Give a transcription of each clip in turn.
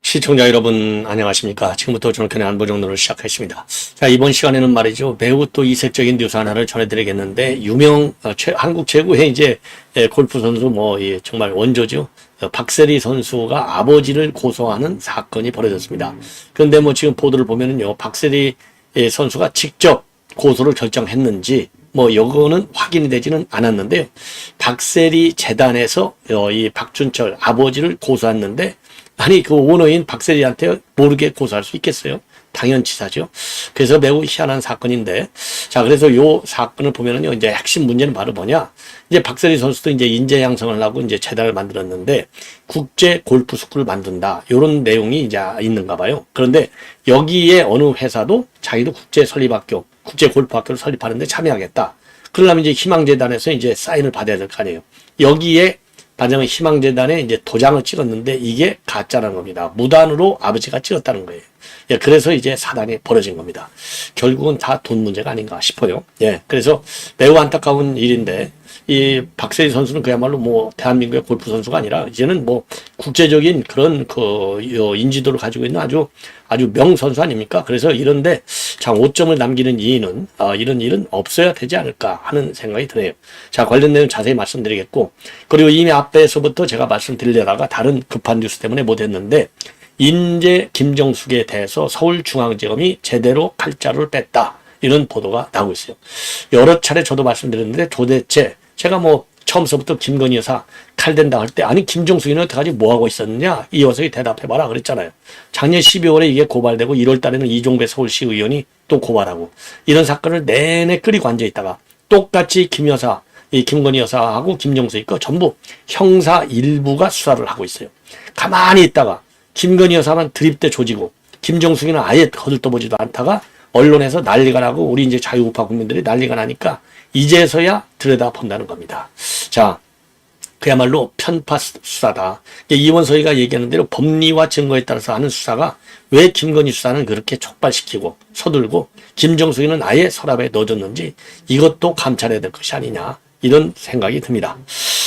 시청자 여러분 안녕하십니까. 지금부터 정권의 안보정론을 시작하겠습니다. 자, 이번 시간에는 말이죠, 매우 또 이색적인 뉴스 하나를 전해드리겠는데, 한국 최고의 이제 골프 선수 정말 원조죠, 박세리 선수가 아버지를 고소하는 사건이 벌어졌습니다. 그런데 지금 보도를 보면은요, 박세리 선수가 직접 고소를 결정했는지 이거는 확인이 되지는 않았는데요. 박세리 재단에서 이 박준철 아버지를 고소했는데, 아니 그 오너인 박세리한테 모르게 고소할 수 있겠어요? 당연치사죠. 그래서 매우 희한한 사건인데, 자, 그래서 요 사건을 보면은요, 이제 핵심 문제는 바로 뭐냐? 이제 박세리 선수도 이제 인재 양성을 하고 이제 재단을 만들었는데, 국제 골프 스쿨을 만든다, 요런 내용이 이제 있는가 봐요. 그런데 여기에 어느 회사도 자기도 국제 골프 학교를 설립하는데 참여하겠다. 그러려면 이제 희망재단에서 이제 사인을 받아야 될 거 아니에요. 여기에 반영은 희망재단에 이제 도장을 찍었는데 이게 가짜라는 겁니다. 무단으로 아버지가 찍었다는 거예요. 예, 그래서 이제 사단이 벌어진 겁니다. 결국은 다 돈 문제가 아닌가 싶어요. 예, 그래서 매우 안타까운 일인데, 이 박세리 선수는 그야말로 대한민국의 골프 선수가 아니라 이제는 국제적인 그런 인지도를 가지고 있는 아주 명 선수 아닙니까? 그래서 이런데 참 5점을 남기는 이런 일은 없어야 되지 않을까 하는 생각이 드네요. 자, 관련 내용 자세히 말씀드리겠고, 그리고 이미 앞에서부터 제가 말씀드리려다가 다른 급한 뉴스 때문에 못했는데, 인재 김정숙에 대해서 서울중앙지검이 제대로 칼자루를 뺐다, 이런 보도가 나오고 있어요. 여러 차례 저도 말씀드렸는데, 도대체 제가 처음서부터 김건희 여사 칼댄다 할 때, 아니 김정숙이는 어떡하지, 뭐하고 있었느냐, 이 녀석이 대답해봐라 그랬잖아요. 작년 12월에 이게 고발되고 1월 달에는 이종배 서울시 의원이 또 고발하고, 이런 사건을 내내 끓이고 앉아있다가 똑같이 김건희 여사하고 김정숙이 거 전부 형사 일부가 수사를 하고 있어요. 가만히 있다가 김건희 여사만 드립대 조지고 김정숙이는 아예 거들떠보지도 않다가 언론에서 난리가 나고 우리 이제 자유우파 국민들이 난리가 나니까 이제서야 들여다본다는 겁니다. 자, 그야말로 편파 수사다. 이원석이가 얘기하는 대로 법리와 증거에 따라서 하는 수사가, 왜 김건희 수사는 그렇게 촉발시키고 서둘고 김정숙이는 아예 서랍에 넣어줬는지 이것도 감찰해야 될 것이 아니냐, 이런 생각이 듭니다.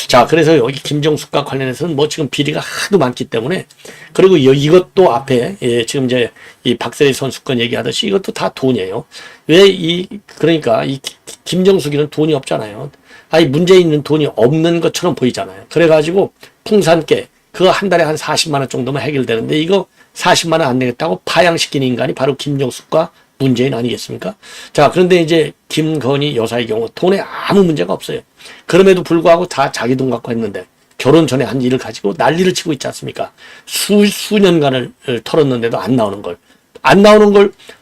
자, 그래서 여기 김정숙과 관련해서는 지금 비리가 하도 많기 때문에, 그리고 이것도 앞에 지금 이제 이 박세리 선수권 얘기하듯이 이것도 다 돈이에요. 그러니까 이 김정숙이는 돈이 없잖아요. 아니 문재인은 돈이 없는 것처럼 보이잖아요. 그래가지고 풍산깨 그거 한 달에 한 40만 원 정도면 해결되는데, 이거 40만 원 안 내겠다고 파양시키는 인간이 바로 김정숙과 문재인 아니겠습니까? 자, 그런데 이제 김건희 여사의 경우 돈에 아무 문제가 없어요. 그럼에도 불구하고 다 자기 돈 갖고 했는데, 결혼 전에 한 일을 가지고 난리를 치고 있지 않습니까? 수년간을 털었는데도 안 나오는 걸,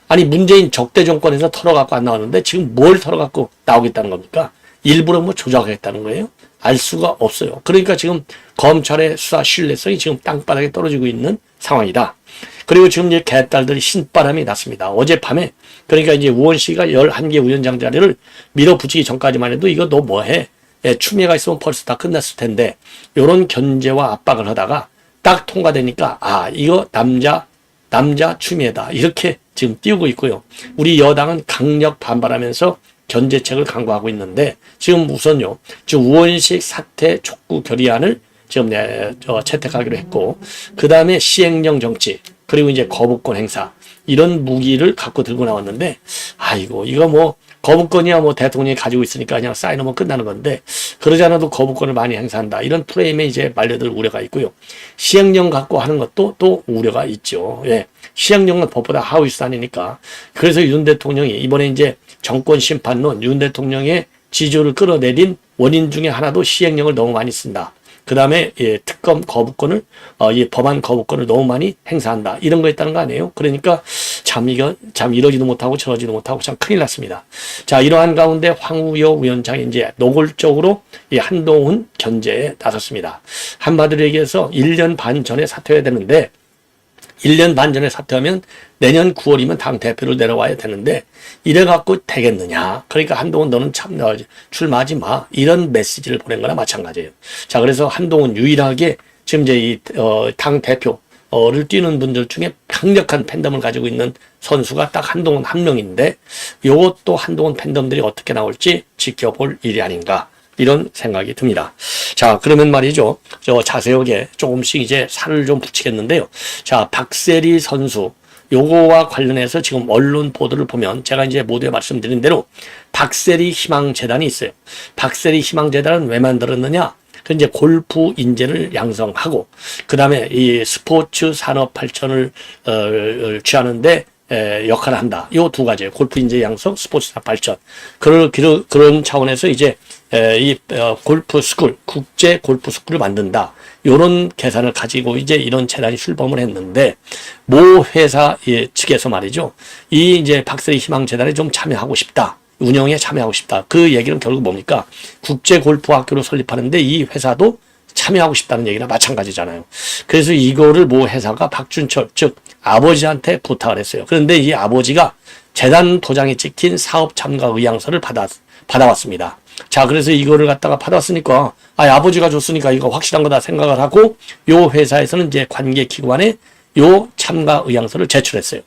아니 문재인 적대 정권에서 털어갖고 안 나왔는데 지금 뭘 털어갖고 나오겠다는 겁니까? 일부러 조작하겠다는 거예요? 알 수가 없어요. 그러니까 지금 검찰의 수사 신뢰성이 지금 땅바닥에 떨어지고 있는 상황이다. 그리고 지금 이제 개딸들이 신바람이 났습니다. 어젯밤에, 그러니까 이제 우원식이가 11개 위원장 자리를 밀어붙이기 전까지만 해도 이거 너 뭐해? 추미애가 있으면 벌써 다 끝났을 텐데, 요런 견제와 압박을 하다가 딱 통과되니까, 이거 남자 추미애다, 이렇게 지금 띄우고 있고요. 우리 여당은 강력 반발하면서 견제책을 강구하고 있는데, 지금 우선요, 지금 우원식 사퇴 촉구 결의안을 지금 채택하기로 했고, 그 다음에 시행령 정치, 그리고 이제 거부권 행사, 이런 무기를 갖고 들고 나왔는데, 이거 거부권이야 대통령이 가지고 있으니까 그냥 사인하면 끝나는 건데, 그러지 않아도 거부권을 많이 행사한다, 이런 프레임에 이제 말려들 우려가 있고요. 시행령 갖고 하는 것도 또 우려가 있죠. 예. 시행령은 법보다 하위수단이니까. 그래서 윤 대통령이 이번에 이제 정권 심판론, 윤 대통령의 지지율을 끌어내린 원인 중에 하나도 시행령을 너무 많이 쓴다. 그 다음에 특검 거부권을, 법안 거부권을 너무 많이 행사한다, 이런 거 있다는 거 아니에요? 그러니까 참 이러지도 못하고 저러지도 못하고 참 큰일 났습니다. 자, 이러한 가운데 황우여 위원장이 이제 노골적으로 이 한동훈 견제에 나섰습니다. 한마디로 얘기해서 1년 반 전에 사퇴해야 되는데, 1년 반 전에 사퇴하면 내년 9월이면 당 대표를 내려와야 되는데, 이래갖고 되겠느냐. 그러니까 한동훈 너는 출마하지 마, 이런 메시지를 보낸 거나 마찬가지예요. 자, 그래서 한동훈 유일하게 지금 이제 당 대표를 뛰는 분들 중에 강력한 팬덤을 가지고 있는 선수가 딱 한동훈 한 명인데 요것도 한동훈 팬덤들이 어떻게 나올지 지켜볼 일이 아닌가 이런 생각이 듭니다. 자, 그러면 말이죠. 저 자세하게 조금씩 이제 살을 좀 붙이겠는데요. 자, 박세리 선수 요거와 관련해서 지금 언론 보도를 보면 제가 이제 모두에 말씀드린 대로 박세리 희망재단이 있어요. 박세리 희망재단은 왜 만들었느냐? 그 이제 골프 인재를 양성하고 그 다음에 이 스포츠 산업 발전을 취하는데 역할을 한다. 요 두 가지예요. 골프 인재 양성, 스포츠 산업 발전. 그런 차원에서 이제 이 골프 스쿨, 국제 골프 스쿨을 만든다. 요런 계산을 가지고 이제 이런 재단이 출범을 했는데 모 회사 측에서 말이죠. 이 이제 박세리 희망재단에 좀 참여하고 싶다. 운영에 참여하고 싶다. 그 얘기는 결국 뭡니까? 국제 골프 학교를 설립하는데 이 회사도 참여하고 싶다는 얘기나 마찬가지잖아요. 그래서 이거를 모 회사가 박준철, 즉 아버지한테 부탁을 했어요. 그런데 이 아버지가 재단 도장에 찍힌 사업 참가 의향서를 받아왔습니다. 자, 그래서 이거를 갖다가 받았으니까 아버지가 줬으니까 이거 확실한 거다 생각을 하고 요 회사에서는 이제 관계기관에 요 참가 의향서를 제출했어요.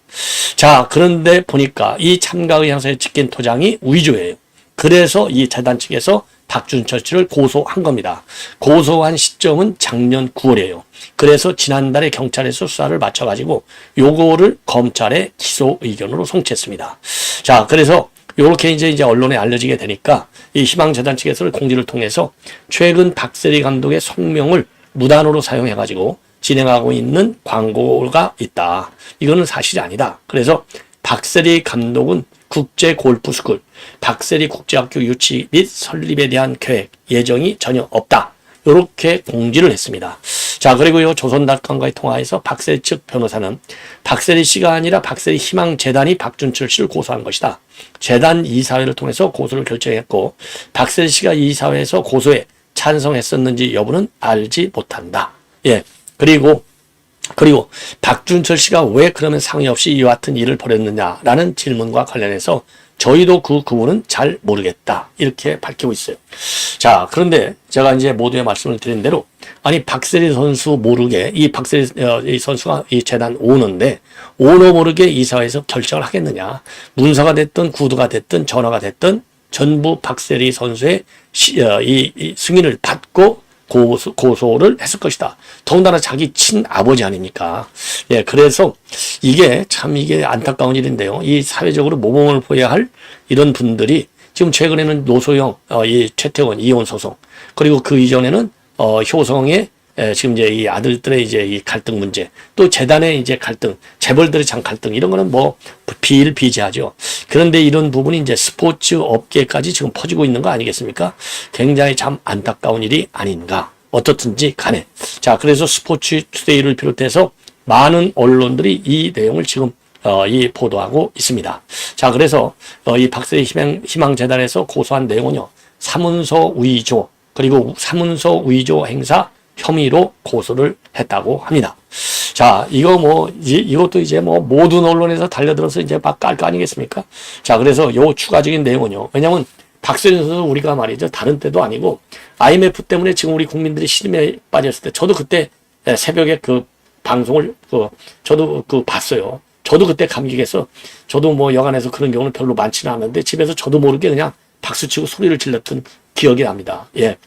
자, 그런데 보니까 이 참가 의향서에 찍힌 도장이 위조예요. 그래서 이 재단 측에서 박준철 씨를 고소한 겁니다. 고소한 시점은 작년 9월이에요. 그래서 지난달에 경찰에서 수사를 마쳐가지고 요거를 검찰에 기소 의견으로 송치했습니다. 자, 그래서 요렇게 이제 언론에 알려지게 되니까 이 희망재단 측에서 공지를 통해서 최근 박세리 감독의 성명을 무단으로 사용해가지고 진행하고 있는 광고가 있다. 이거는 사실이 아니다. 그래서 박세리 감독은 국제 골프 스쿨, 박세리 국제학교 유치 및 설립에 대한 계획, 예정이 전혀 없다. 이렇게 공지를 했습니다. 자, 그리고 이 조선닷컴과의 통화에서 박세리 측 변호사는 박세리 씨가 아니라 박세리 희망재단이 박준철 씨를 고소한 것이다. 재단 이사회를 통해서 고소를 결정했고 박세리 씨가 이사회에서 고소에 찬성했었는지 여부는 알지 못한다. 예. 그리고 박준철 씨가 왜 그러면 상의 없이 이와 같은 일을 벌였느냐라는 질문과 관련해서 저희도 그 부분은 잘 모르겠다. 이렇게 밝히고 있어요. 자, 그런데 제가 이제 모두의 말씀을 드린 대로 아니 박세리 선수 모르게 이 박세리 이 선수가 이 재단 오너인데 오너 모르게 이사회에서 결정을 하겠느냐. 문서가 됐든 구두가 됐든 전화가 됐든 전부 박세리 선수의 이 승인을 받고 고소를 했을 것이다. 더군다나 자기 친아버지 아닙니까? 예, 그래서 이게 안타까운 일인데요. 이 사회적으로 모범을 보여야 할 이런 분들이 지금 최근에는 노소영, 이 최태원 이혼 소송, 그리고 그 이전에는 효성의 지금 이제 이 아들들의 이제 이 갈등 문제, 또 재단의 이제 갈등, 재벌들의 장 갈등, 이런 거는 뭐 비일비재하죠. 그런데 이런 부분이 이제 스포츠 업계까지 지금 퍼지고 있는 거 아니겠습니까? 굉장히 참 안타까운 일이 아닌가. 어떻든지 간에. 자, 그래서 스포츠 투데이를 비롯해서 많은 언론들이 이 내용을 지금 이 보도하고 있습니다. 자, 그래서 이 박세리 희망재단에서 고소한 내용은요, 사문서 위조, 그리고 사문서 위조 행사 혐의로 고소를 했다고 합니다. 자, 이것도 이제 모든 언론에서 달려들어서 이제 막 깔 거 아니겠습니까? 자, 그래서 요 추가적인 내용은요. 왜냐면 박세리 선수 우리가 말이죠. 다른 때도 아니고 IMF 때문에 지금 우리 국민들이 시름에 빠졌을 때 저도 그때 새벽에 그 방송을 저도 봤어요. 저도 그때 감격해서 저도 여간에서 그런 경우는 별로 많지는 않은데 집에서 저도 모르게 그냥 박수치고 소리를 질렀던 기억이 납니다. 예.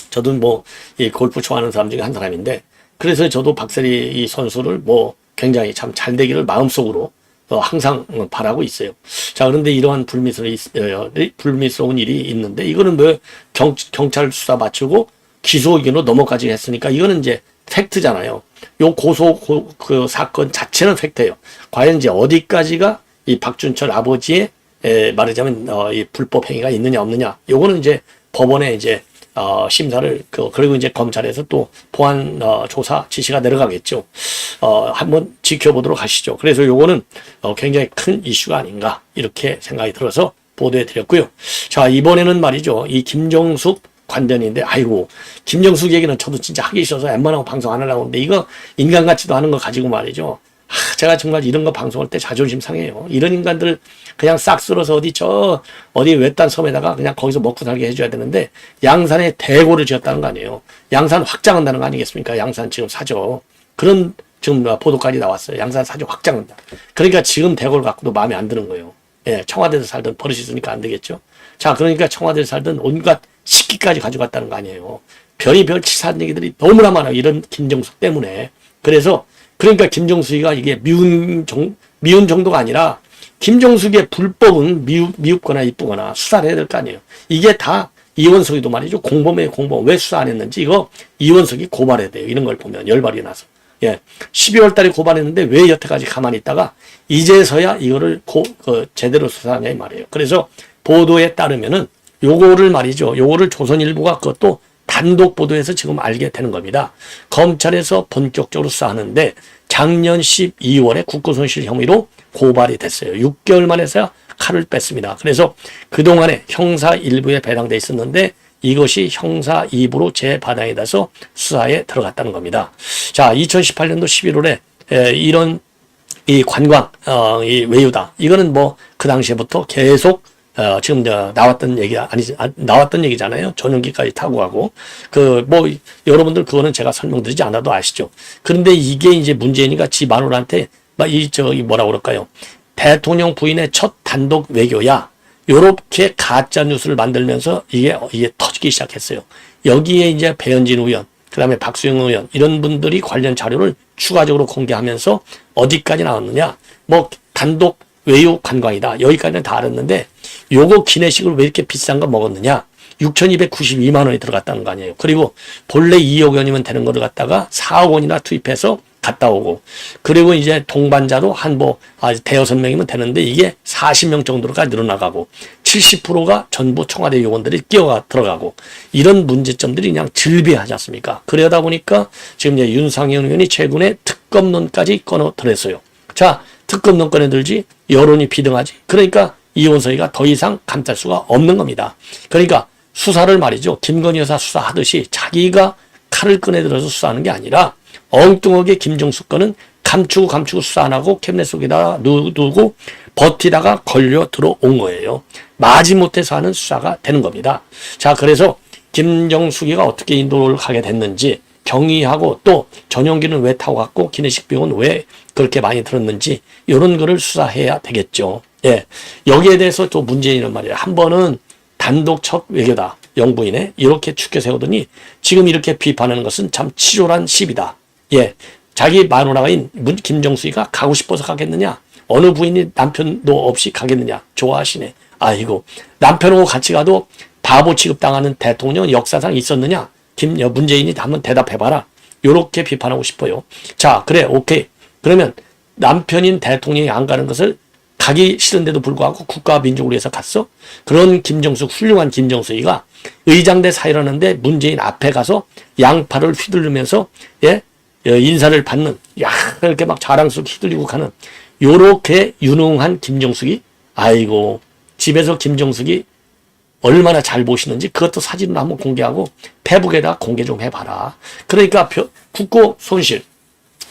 저도 이 골프 좋아하는 사람 중에 한 사람인데, 그래서 저도 박세리 이 선수를 굉장히 참 잘 되기를 마음속으로 항상 바라고 있어요. 자, 그런데 이러한 불미스러운 일이 있는데, 이거는 경찰 수사 마치고 기소 의견으로 넘어가지 했으니까, 이거는 이제 팩트잖아요. 요 그 사건 자체는 팩트예요. 과연 이제 어디까지가 이 박준철 아버지의 말하자면 이 불법 행위가 있느냐 없느냐, 요거는 이제 법원에 이제 심사를 그리고 이제 검찰에서 또 보안 조사 지시가 내려가겠죠. 한번 지켜보도록 하시죠. 그래서 요거는 굉장히 큰 이슈가 아닌가 이렇게 생각이 들어서 보도해 드렸고요. 자, 이번에는 말이죠. 이 김정숙 관련인데, 아이고, 김정숙 얘기는 저도 진짜 하기 싫어서 웬만하면 방송 안 하려고 하는데, 이거 인간 같지도 않은 거 가지고 말이죠. 제가 정말 이런 거 방송할 때 자존심 상해요. 이런 인간들 그냥 싹 쓸어서 어디 외딴 섬에다가 그냥 거기서 먹고 살게 해줘야 되는데, 양산에 대고를 지었다는 거 아니에요. 양산 확장한다는 거 아니겠습니까? 양산 지금 사죠. 그런 지금 보도까지 나왔어요. 양산 사주 확장한다. 그러니까 지금 대궐 갖고도 마음에 안 드는 거예요. 예, 청와대에서 살던 버릇이 있으니까 안 되겠죠. 자, 그러니까 청와대에서 살던 온갖 식기까지 가져갔다는 거 아니에요. 별의별 치사한 얘기들이 너무나 많아요. 이런 김정숙 때문에. 그래서 그러니까 김정숙이가 이게 미운 정도가 아니라 김정숙의 불법은 미흡거나 이쁘거나 수사를 해야 될 거 아니에요. 이게 다 이원석이도 말이죠. 공범이에요, 공범. 왜 수사 안 했는지 이거 이원석이 고발해야 돼요. 이런 걸 보면 열발이 나서. 예. 12월 달에 고발했는데 왜 여태까지 가만히 있다가 이제서야 이거를 제대로 수사하냐 이 말이에요. 그래서 보도에 따르면은 요거를 말이죠. 요거를 조선일보가 그것도 단독 보도해서 지금 알게 되는 겁니다. 검찰에서 본격적으로 수사하는데 작년 12월에 국고손실 혐의로 고발이 됐어요. 6개월 만에서야 칼을 뺐습니다. 그래서 그동안에 형사 1부에 배당돼 있었는데 이것이 형사 2부로 재반항이 돼서 수사에 들어갔다는 겁니다. 자, 2018년도 11월에 이런 이 관광, 이 외유다. 이거는 뭐 그 당시에부터 계속 지금 나왔던 나왔던 얘기잖아요. 전용기까지 타고 가고 여러분들 그거는 제가 설명드리지 않아도 아시죠. 그런데 이게 이제 문재인이가 지 마누라한테 뭐라 그럴까요? 대통령 부인의 첫 단독 외교야. 요렇게 가짜 뉴스를 만들면서 이게 터지기 시작했어요. 여기에 이제 배현진 의원, 그다음에 박수영 의원 이런 분들이 관련 자료를 추가적으로 공개하면서 어디까지 나왔느냐? 뭐 단독 외유 관광이다. 여기까지는 다 알았는데 요거 기내식을 왜 이렇게 비싼 거 먹었느냐? 6,292만 원이 들어갔다는 거 아니에요. 그리고 본래 2억 원이면 되는 거를 갖다가 4억 원이나 투입해서 갔다 오고, 그리고 이제 동반자도 대여섯 명이면 되는데 이게 40명 정도로가 늘어나가고 70%가 전부 청와대 요원들이 들어가고 이런 문제점들이 그냥 즐비하지 않습니까? 그러다 보니까 지금 이제 윤상현 의원이 최근에 특검론까지 꺼내들었어요. 자, 특검론 꺼내들지 여론이 비등하지. 그러니까 이원석이가 더 이상 감쌀 수가 없는 겁니다. 그러니까 수사를 말이죠. 김건희 여사 수사하듯이 자기가 칼을 꺼내들어서 수사하는 게 아니라 엉뚱하게 김정숙 거는 감추고 수사 안 하고 캐비넷 속에다 두고 버티다가 걸려 들어온 거예요. 마지못해서 하는 수사가 되는 겁니다. 자, 그래서 김정숙이가 어떻게 인도를 가게 됐는지, 경위하고 또 전용기는 왜 타고 갔고 기내식 비용은 왜 그렇게 많이 들었는지 이런 거를 수사해야 되겠죠. 예, 여기에 대해서 또 문재인은 말이에요. 한 번은 단독 첫 외교다. 영부인에 이렇게 축켜 세우더니 지금 이렇게 비판하는 것은 참 치졸한 시비다. 예, 자기 마누라인 김정숙이가 가고 싶어서 가겠느냐? 어느 부인이 남편도 없이 가겠느냐? 좋아하시네. 아이고, 남편하고 같이 가도 바보 취급당하는 대통령 역사상 있었느냐? 문재인이 한번 대답해봐라. 요렇게 비판하고 싶어요. 자, 그래, 오케이. 그러면 남편인 대통령이 안 가는 것을 가기 싫은데도 불구하고 국가와 민족을 위해서 갔어? 그런 김정숙, 훌륭한 김정숙이가 의장대 사회라는데 문재인 앞에 가서 양팔을 휘두르면서, 예, 인사를 받는, 야, 이렇게 막 자랑스럽게 휘둘리고 가는, 요렇게 유능한 김정숙이, 아이고, 집에서 김정숙이 얼마나 잘 보시는지 그것도 사진으로 한번 공개하고 페북에다 공개 좀 해봐라. 그러니까 국고 손실,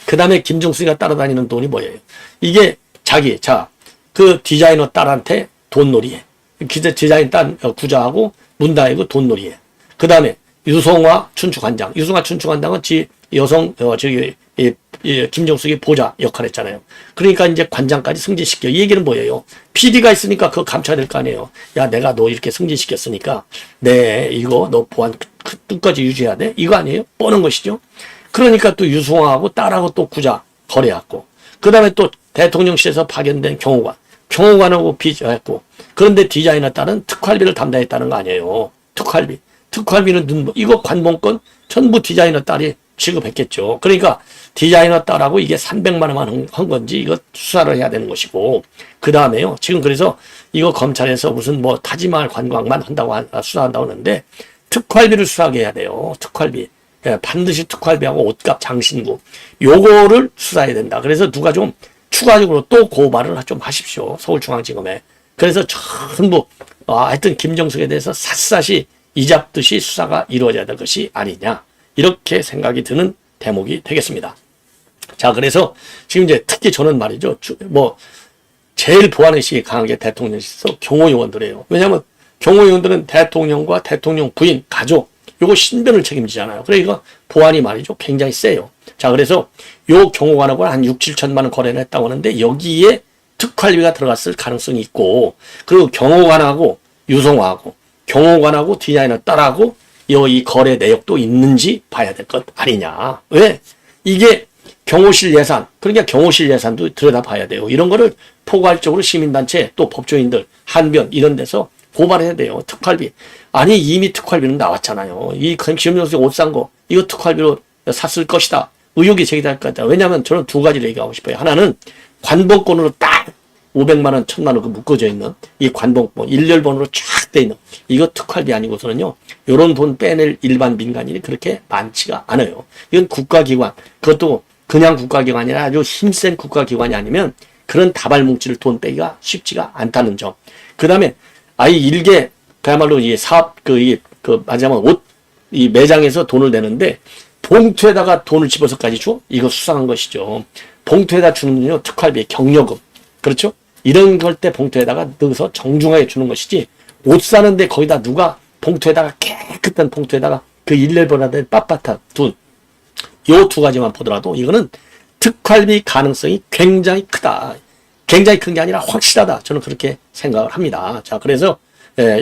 그 다음에 김정숙이가 따라다니는 돈이 뭐예요? 이게 그 디자이너 딸한테 돈놀이해. 디자이너 딸 구자하고 문다이고 돈놀이해. 그 다음에 유성화 춘추관장. 유성화 춘추관장은 여성, 김정숙이 보좌 역할 했잖아요. 그러니까 이제 관장까지 승진시켜. 이 얘기는 뭐예요? PD가 있으니까 그거 감춰야 될 거 아니에요. 야, 내가 너 이렇게 승진시켰으니까, 이거 너 보안 끝까지 유지해야 돼? 이거 아니에요? 뻔한 것이죠. 그러니까 또 유성화하고 딸하고 또 구자 거래했고, 그 다음에 또 대통령실에서 파견된 경호관하고 비교했고, 그런데 디자이너 딸은 특활비를 담당했다는 거 아니에요. 특활비는 이거 관봉권 전부 디자이너 딸이 지급했겠죠. 그러니까 디자이너 딸하고 이게 300만 원만 한 건지 이거 수사를 해야 되는 것이고, 그 다음에요. 지금 그래서 이거 검찰에서 무슨 타지마을 관광만 한다고 수사한다고 하는데 특활비를 수사하게 해야 돼요. 특활비. 예, 반드시 특활비하고 옷값, 장신구 요거를 수사해야 된다. 그래서 누가 좀 추가적으로 또 고발을 좀 하십시오. 서울중앙지검에. 그래서 전부 하여튼 김정숙에 대해서 샅샅이 이잡듯이 수사가 이루어져야 될 것이 아니냐. 이렇게 생각이 드는 대목이 되겠습니다. 자, 그래서 지금 이제 특히 저는 말이죠. 제일 보안의식이 강한 게 대통령실에서 경호요원들이에요. 왜냐하면 경호요원들은 대통령과 대통령 부인, 가족, 요거 신변을 책임지잖아요. 그러니까 보안이 말이죠. 굉장히 세요. 자, 그래서 요 경호관하고 한 6, 7천만 원 거래를 했다고 하는데 여기에 특활비가 들어갔을 가능성이 있고, 그리고 경호관하고 유성화하고 경호관하고 디자이너 딸하고 이 거래 내역도 있는지 봐야 될 것 아니냐. 왜? 이게 경호실 예산, 그러니까 경호실 예산도 들여다봐야 돼요. 이런 거를 포괄적으로 시민단체 또 법조인들, 한변 이런 데서 고발해야 돼요. 특활비. 아니 이미 특활비는 나왔잖아요. 이 김정숙이 옷 산 거 이거 특활비로 샀을 것이다. 의혹이 제기될 것 같다. 왜냐하면 저는 두 가지를 얘기하고 싶어요. 하나는 관봉권으로 딱 500만 원, 1000만 원 그 묶어져 있는 이 관봉권, 일렬번호로 쫙 돼 있는 이거 특활비 아니고서는요. 요런 돈 빼낼 일반 민간인이 그렇게 많지가 않아요. 이건 국가기관, 그것도 그냥 국가기관이 아니라 아주 힘센 국가기관이 아니면 그런 다발 뭉치를 돈 빼기가 쉽지가 않다는 점. 그 다음에 아이 일개 그야말로 이 사업 마지막 옷 이 매장에서 돈을 내는데 봉투에다가 돈을 집어서까지 줘? 이거 수상한 것이죠. 봉투에다 주는 건요 특활비, 경력금, 그렇죠? 이런 걸 때 봉투에다가 넣어서 정중하게 주는 것이지, 옷 사는데 거기다 누가 봉투에다가 깨끗한 봉투에다가 그 일렬번호된 빳빳한 돈, 요 두 가지만 보더라도 이거는 특활비 가능성이 굉장히 크다. 굉장히 큰 게 아니라 확실하다. 저는 그렇게 생각을 합니다. 자, 그래서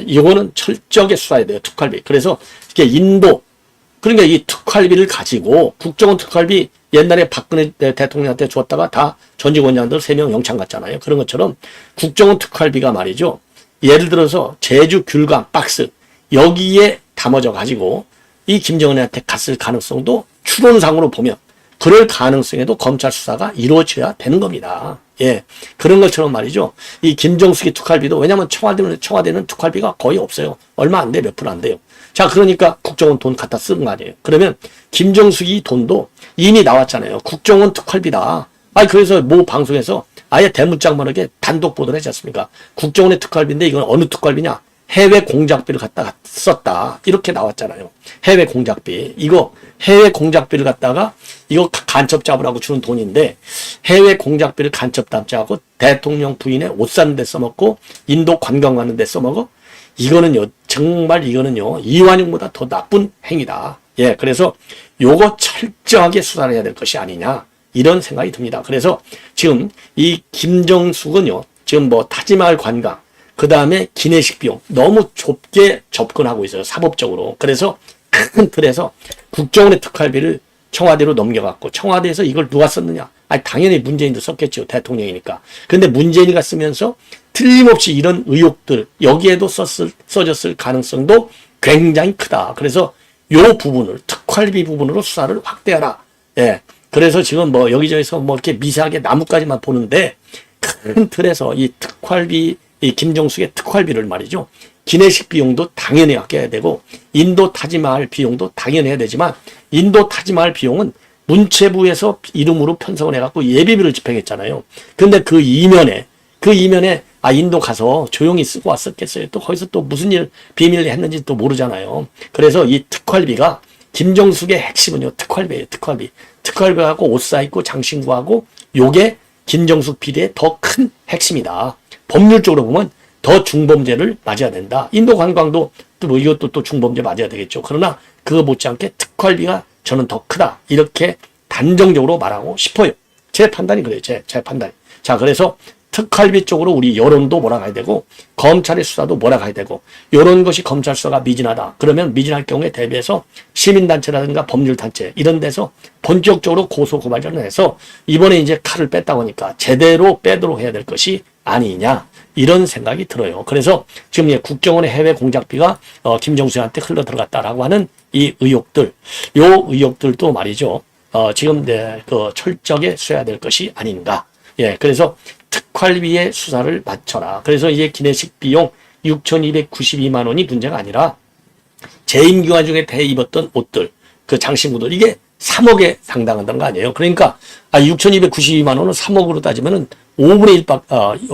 이거는 철저하게 수사해야 돼요. 특활비. 그래서 이게 인도, 그러니까 이 특활비를 가지고 국정원 특활비 옛날에 박근혜 대통령한테 줬다가 다 전직 원장들 3명 영창 갔잖아요. 그런 것처럼 국정원 특활비가 말이죠. 예를 들어서 제주 귤강 박스 여기에 담아져 가지고 이 김정은한테 갔을 가능성도 추론상으로 보면 그럴 가능성에도 검찰 수사가 이루어져야 되는 겁니다. 예. 그런 것처럼 말이죠. 이 김정숙의 특활비도, 왜냐면 청와대는 특활비가 거의 없어요. 얼마 안 돼, 몇 프로 안 돼요. 자, 그러니까 국정원 돈 갖다 쓰는 거 아니에요. 그러면 김정숙이 돈도 이미 나왔잖아요. 국정원 특활비다. 아니, 그래서 모 방송에서 아예 대문짝만하게 단독 보도를 했지 않습니까? 국정원의 특활비인데 이건 어느 특활비냐? 해외 공작비를 갖다가 썼다. 이렇게 나왔잖아요. 해외 공작비. 이거 해외 공작비를 갖다가 이거 간첩 잡으라고 주는 돈인데 해외 공작비를 간첩 잡자고 대통령 부인의 옷 사는 데 써먹고 인도 관광 가는 데 써먹어? 이거는요. 정말 이거는요. 이완용보다 더 나쁜 행위다. 예. 그래서 요거 철저하게 수사를 해야 될 것이 아니냐. 이런 생각이 듭니다. 그래서 지금 이 김정숙은요. 지금 뭐 타지마을 관광, 그 다음에 기내식 비용 너무 좁게 접근하고 있어요. 사법적으로. 그래서 큰 틀에서 국정원의 특활비를 청와대로 넘겨갔고 청와대에서 이걸 누가 썼느냐? 아니 당연히 문재인도 썼겠죠. 대통령이니까. 그런데 문재인이가 쓰면서 틀림없이 이런 의혹들 여기에도 써졌을 가능성도 굉장히 크다. 그래서 요 부분을 특활비 부분으로 수사를 확대하라. 예. 그래서 지금 뭐 여기저기서 뭐 이렇게 미세하게 나뭇가지만 보는데 큰 틀에서 이 특활비, 이 김정숙의 특활비를 말이죠. 기내식 비용도 당연히 아껴야 되고 인도 타지마할 비용도 당연히 해야 되지만 인도 타지마할 비용은 문체부에서 이름으로 편성을 해갖고 예비비를 집행했잖아요. 근데 그 이면에 인도 가서 조용히 쓰고 왔었겠어요. 또 거기서 또 무슨 일 비밀을 했는지 또 모르잖아요. 그래서 이 특활비가 김정숙의 핵심은요. 특활비예요. 특활비하고 옷 사입고 장신구하고 요게 김정숙 비리의 더 큰 핵심이다. 법률적으로 보면 더 중범죄를 맞아야 된다. 인도 관광도 또 뭐 이것도 또 중범죄 맞아야 되겠죠. 그러나 그거 못지않게 특활비가 저는 더 크다. 이렇게 단정적으로 말하고 싶어요. 제 판단이 그래요. 제 판단이. 자, 그래서 특활비 쪽으로 우리 여론도 몰아가야 되고 검찰의 수사도 몰아가야 되고 이런 것이 검찰 수사가 미진하다. 그러면 미진할 경우에 대비해서 시민단체라든가 법률단체 이런 데서 본격적으로 고소고발전을 해서 이번에 이제 칼을 뺐다고 하니까 제대로 빼도록 해야 될 것이 아니냐. 이런 생각이 들어요. 그래서 지금 국정원의 해외 공작비가 김정수한테 흘러 들어갔다라고 하는 이 의혹들, 요 의혹들도 말이죠. 지금 철저하게 수사해야 될 것이 아닌가. 예, 그래서 특활비의 수사를 맞춰라. 그래서 이제 기내식 비용 6,292만 원이 문제가 아니라 재임 기간 중에 입었던 옷들, 그 장신구들 이게 3억에 상당한다는 거 아니에요. 그러니까 6,292만 원은 3억으로 따지면은 5분의 1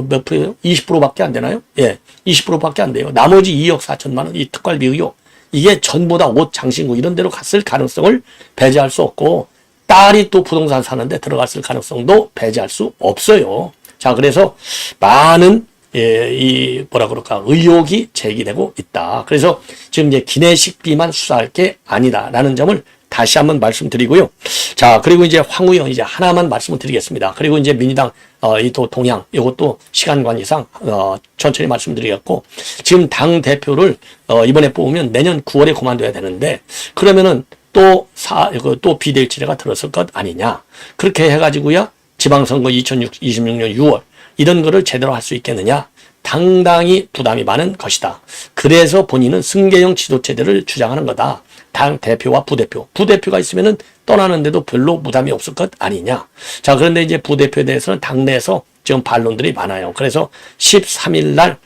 몇 프로예요? 20%밖에 안 되나요? 예, 20%밖에 안 돼요. 나머지 2억 4천만 원 이 특활비 의혹 이게 전부 다 옷, 장신구 이런 데로 갔을 가능성을 배제할 수 없고 딸이 또 부동산 사는데 들어갔을 가능성도 배제할 수 없어요. 자, 그래서 많은 이 뭐라 그럴까 의혹이 제기되고 있다. 그래서 지금 이제 기내식비만 수사할 게 아니다라는 점을 다시 한번 말씀드리고요. 자, 그리고 이제 황우영 이제 하나만 말씀을 드리겠습니다. 그리고 이제 민주당 이 또 동향 이것도 시간 관계상 천천히 말씀드리겠고, 지금 당 대표를 이번에 뽑으면 내년 9월에 그만둬야 되는데, 그러면은 또 비대위체제가 들었을 것 아니냐. 그렇게 해가지고야 지방선거 2026년 6월 이런 거를 제대로 할 수 있겠느냐. 당당히 부담이 많은 것이다. 그래서 본인은 승계형 지도체제를 주장하는 거다. 당 대표와 부대표가 있으면은 떠나는데도 별로 부담이 없을 것 아니냐. 자, 그런데 이제 부대표에 대해서는 당내에서 지금 반론들이 많아요. 그래서 13일 날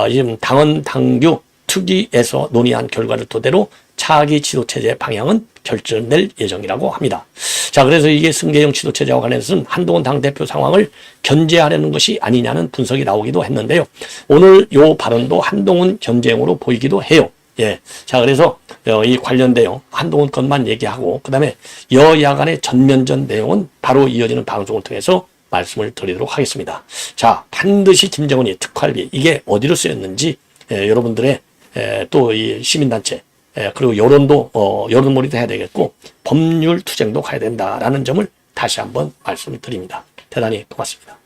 지금 당헌 당규 특위에서 논의한 결과를 토대로 차기 지도체제의 방향은 결정될 예정이라고 합니다. 자, 그래서 이게 승계형 지도체제와 관해서는 한동훈 당대표 상황을 견제하려는 것이 아니냐는 분석이 나오기도 했는데요. 오늘 요 발언도 한동훈 견제형으로 보이기도 해요. 예. 자, 그래서 이 관련돼요. 한동훈 것만 얘기하고, 그 다음에 여야 간의 전면전 내용은 바로 이어지는 방송을 통해서 말씀을 드리도록 하겠습니다. 자, 반드시 김정은이 특활비, 이게 어디로 쓰였는지, 여러분들의 또 이 시민단체, 그리고 여론도, 여론몰이도 해야 되겠고, 법률 투쟁도 가야 된다라는 점을 다시 한번 말씀을 드립니다. 대단히 고맙습니다.